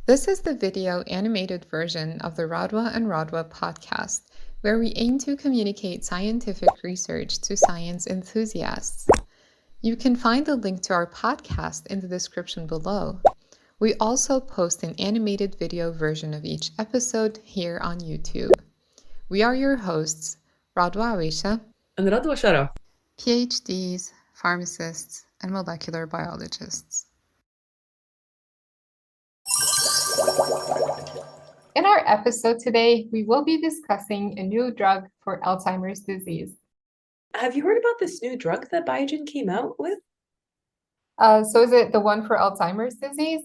This is the video animated version of the Radwa and Radwa podcast, where we aim to communicate scientific research to science enthusiasts. You can find the link to our podcast in the description below. We also post an animated video version of each episode here on YouTube. We are your hosts, Radwa Ewaisha, and Radwa Sharaf, PhDs, pharmacists, and molecular biologists. In our episode today, we will be discussing a new drug for Alzheimer's disease. Have you heard about this new drug that Biogen came out with? So is it the one for Alzheimer's disease?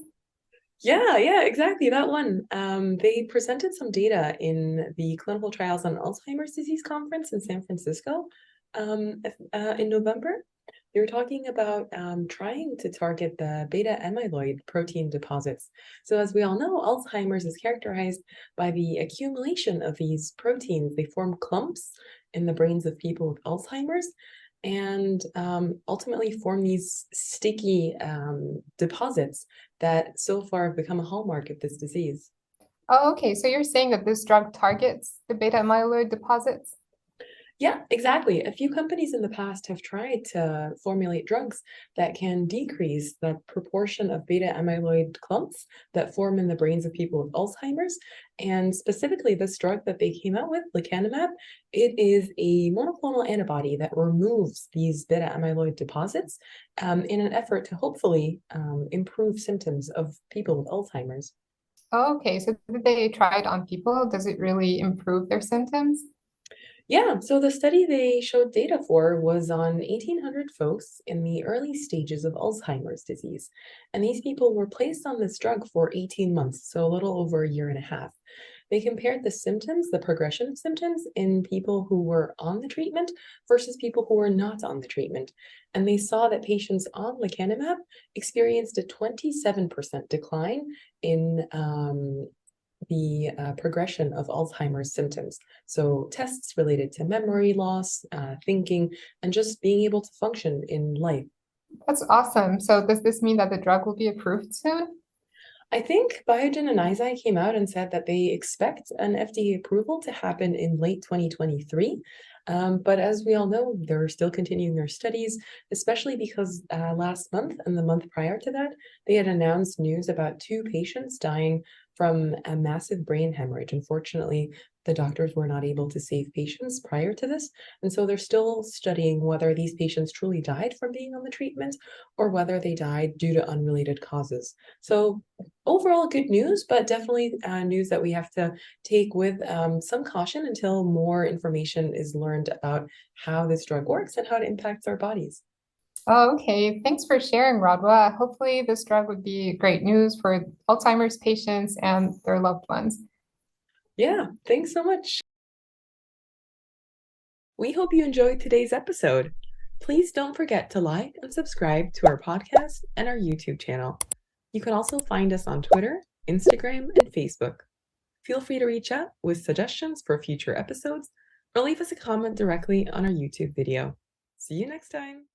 Yeah, exactly, that one. They presented some data in the Clinical Trials on Alzheimer's Disease conference in San Francisco in November. They were talking about trying to target the beta amyloid protein deposits. So as we all know, Alzheimer's is characterized by the accumulation of these proteins. They form clumps in the brains of people with Alzheimer's and ultimately form these sticky deposits that so far have become a hallmark of this disease. Oh, okay. So you're saying that this drug targets the beta amyloid deposits? Yeah, exactly. A few companies in the past have tried to formulate drugs that can decrease the proportion of beta amyloid clumps that form in the brains of people with Alzheimer's. And specifically, this drug that they came out with, lecanemab, it is a monoclonal antibody that removes these beta amyloid deposits in an effort to hopefully improve symptoms of people with Alzheimer's. Oh, okay. So did they try it on people? Does it really improve their symptoms? Yeah, so the study they showed data for was on 1,800 folks in the early stages of Alzheimer's disease. And these people were placed on this drug for 18 months, so a little over a year and a half. They compared the symptoms, the progression of symptoms in people who were on the treatment versus people who were not on the treatment. And they saw that patients on lecanemab experienced a 27% decline in the progression of Alzheimer's symptoms. So tests related to memory loss, thinking, and just being able to function in life. That's awesome. So does this mean that the drug will be approved soon? I think Biogen and Eisai came out and said that they expect an FDA approval to happen in late 2023. But as we all know, they're still continuing their studies, especially because last month and the month prior to that, they had announced news about 2 patients dying from a massive brain hemorrhage. Unfortunately, the doctors were not able to save patients prior to this. And so they're still studying whether these patients truly died from being on the treatment or whether they died due to unrelated causes. So overall, good news, but definitely news that we have to take with some caution until more information is learned about how this drug works and how it impacts our bodies. Oh, okay. Thanks for sharing, Radwa. Hopefully this drug would be great news for Alzheimer's patients and their loved ones. Yeah, thanks so much. We hope you enjoyed today's episode. Please don't forget to like and subscribe to our podcast and our YouTube channel. You can also find us on Twitter, Instagram, and Facebook. Feel free to reach out with suggestions for future episodes or leave us a comment directly on our YouTube video. See you next time.